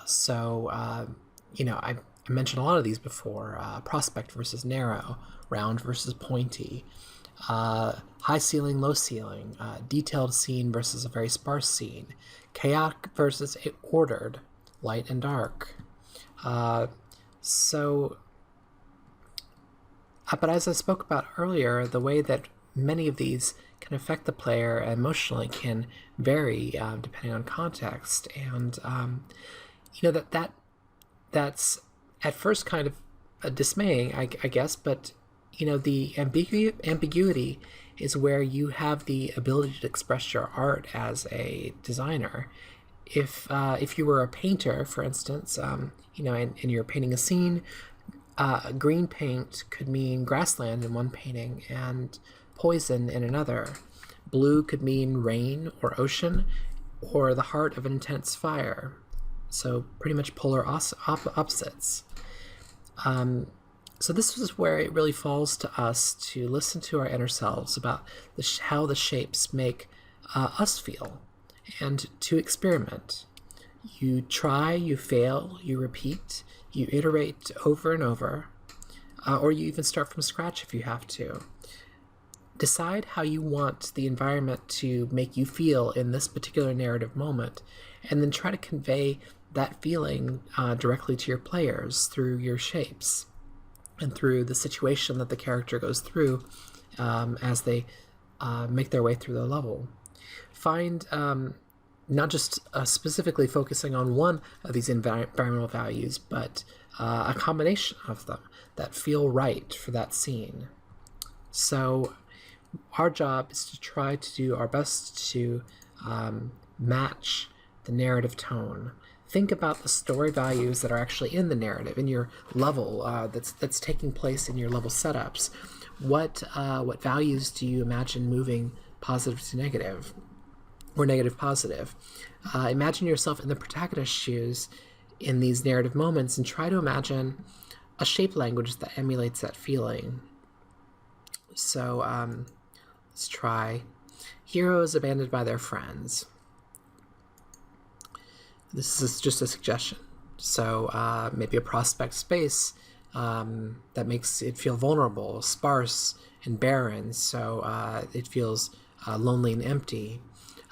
I mentioned a lot of these before: prospect versus narrow, round versus pointy, high ceiling, low ceiling, detailed scene versus a very sparse scene, chaotic versus ordered, light and dark. Uh, so, but as I spoke about earlier, the way that many of these can affect the player emotionally can vary depending on context, and that's at first kind of dismaying, I guess, but the ambiguity is where you have the ability to express your art as a designer. If you were a painter, for instance, and you're painting a scene, green paint could mean grassland in one painting and poison in another. Blue could mean rain or ocean or the heart of an intense fire. So pretty much polar opposites. So this is where it really falls to us to listen to our inner selves about how the shapes make us feel, and to experiment. You try, you fail, you repeat, you iterate over and over, or you even start from scratch if you have to. Decide how you want the environment to make you feel in this particular narrative moment, and then try to convey that feeling directly to your players through your shapes and through the situation that the character goes through as they make their way through the level. Find not just specifically focusing on one of these environmental values, but a combination of them that feel right for that scene. So our job is to try to do our best to match the narrative tone. Think about the story values that are actually in the narrative, in your level that's taking place in your level setups. What values do you imagine moving positive to negative, or negative positive? Imagine yourself in the protagonist's shoes in these narrative moments, and try to imagine a shape language that emulates that feeling. So let's try heroes abandoned by their friends. This is just a suggestion. So maybe a prospect space that makes it feel vulnerable, sparse, and barren, so it feels lonely and empty.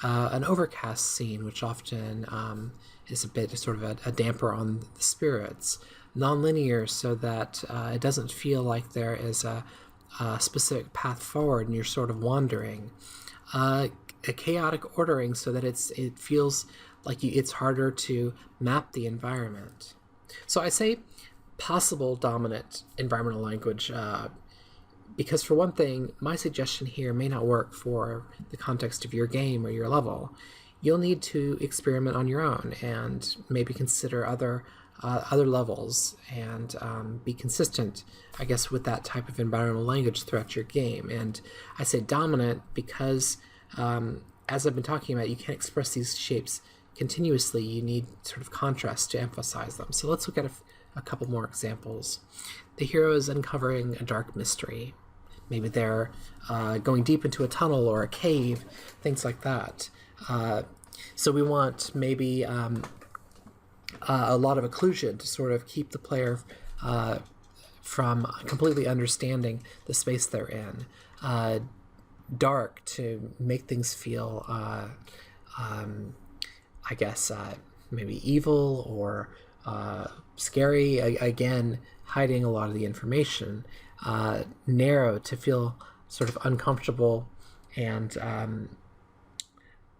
An overcast scene, which often is a bit sort of a damper on the spirits. Non-linear, so that it doesn't feel like there is a specific path forward and you're sort of wandering. A chaotic ordering, so that it feels like it's harder to map the environment. So I say possible dominant environmental language because, for one thing, my suggestion here may not work for the context of your game or your level. You'll need to experiment on your own and maybe consider other levels and be consistent, I guess, with that type of environmental language throughout your game. And I say dominant because, as I've been talking about, you can't express these shapes continuously. You need sort of contrast to emphasize them. So let's look at a couple more examples. The hero is uncovering a dark mystery. Maybe they're going deep into a tunnel or a cave, things like that. So we want maybe a lot of occlusion to sort of keep the player from completely understanding the space they're in. Dark to make things feel, I guess, maybe evil or scary, again, hiding a lot of the information. Narrow to feel sort of uncomfortable and,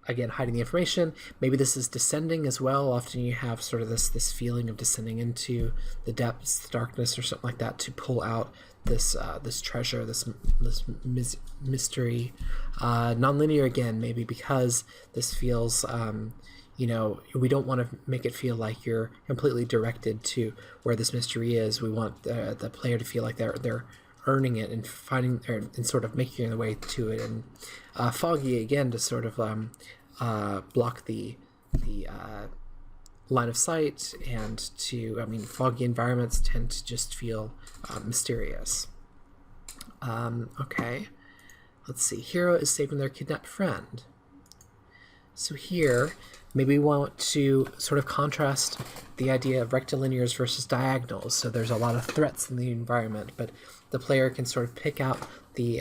again, hiding the information. Maybe this is descending as well. Often you have sort of this feeling of descending into the depths, the darkness, or something like that, to pull out this treasure, this mystery. Nonlinear, again, maybe because this feels we don't want to make it feel like you're completely directed to where this mystery is. We want the player to feel like they're earning it and finding and sort of making their way to it. And foggy, again, to sort of block the line of sight, and foggy environments tend to just feel mysterious. Okay, let's see. Hero is saving their kidnapped friend. So here, Maybe we want to sort of contrast the idea of rectilinears versus diagonals. So there's a lot of threats in the environment, but the player can sort of pick out the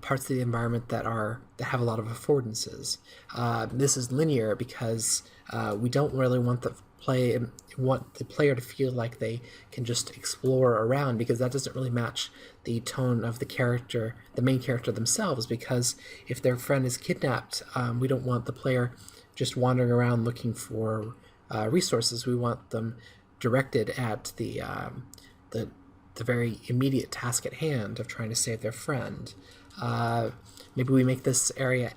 parts of the environment that have a lot of affordances. This is linear because we don't really want the player to feel like they can just explore around, because that doesn't really match the tone of the main character themselves. Because if their friend is kidnapped, we don't want the player just wandering around looking for resources. We want them directed at the very immediate task at hand of trying to save their friend. Maybe we make this area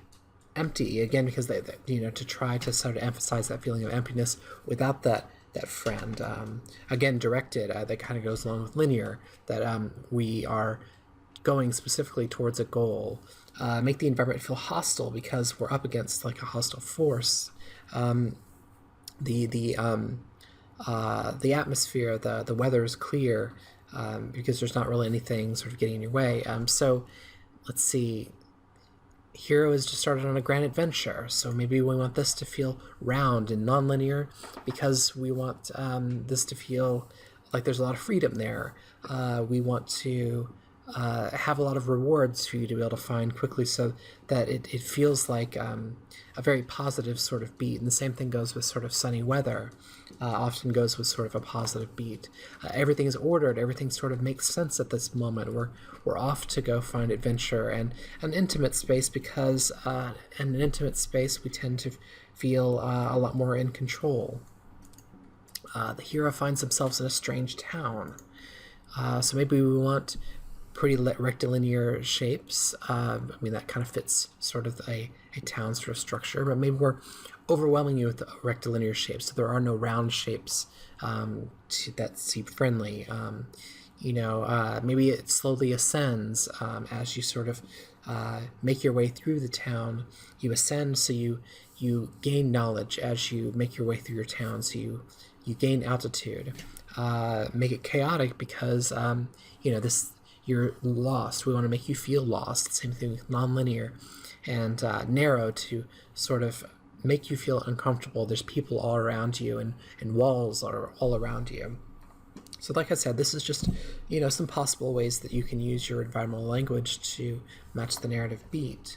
empty again, because to try to sort of emphasize that feeling of emptiness without that friend. Again, directed, that kind of goes along with linear, that we are going specifically towards a goal. Make the environment feel hostile because we're up against like a hostile force. The atmosphere, the weather is clear, because there's not really anything sort of getting in your way. So let's see. Hero has just started on a grand adventure, so maybe we want this to feel round and non-linear, because we want this to feel like there's a lot of freedom there. We want to have a lot of rewards for you to be able to find quickly, so that it feels like a very positive sort of beat. And the same thing goes with sort of sunny weather. Often goes with sort of a positive beat. Everything is ordered. Everything sort of makes sense at this moment. We're off to go find adventure and an intimate space, because in an intimate space we tend to feel a lot more in control. The hero finds themselves in a strange town. So maybe we want pretty rectilinear shapes. That kind of fits sort of a town sort of structure, but maybe we're overwhelming you with the rectilinear shapes, so there are no round shapes that seem friendly. Maybe it slowly ascends as you sort of make your way through the town. You ascend, so you gain knowledge as you make your way through your town, so you gain altitude. Make it chaotic because you're lost. We want to make you feel lost. Same thing with nonlinear. And narrow to sort of make you feel uncomfortable. There's people all around you, and walls are all around you. So like I said, this is just some possible ways that you can use your environmental language to match the narrative beat.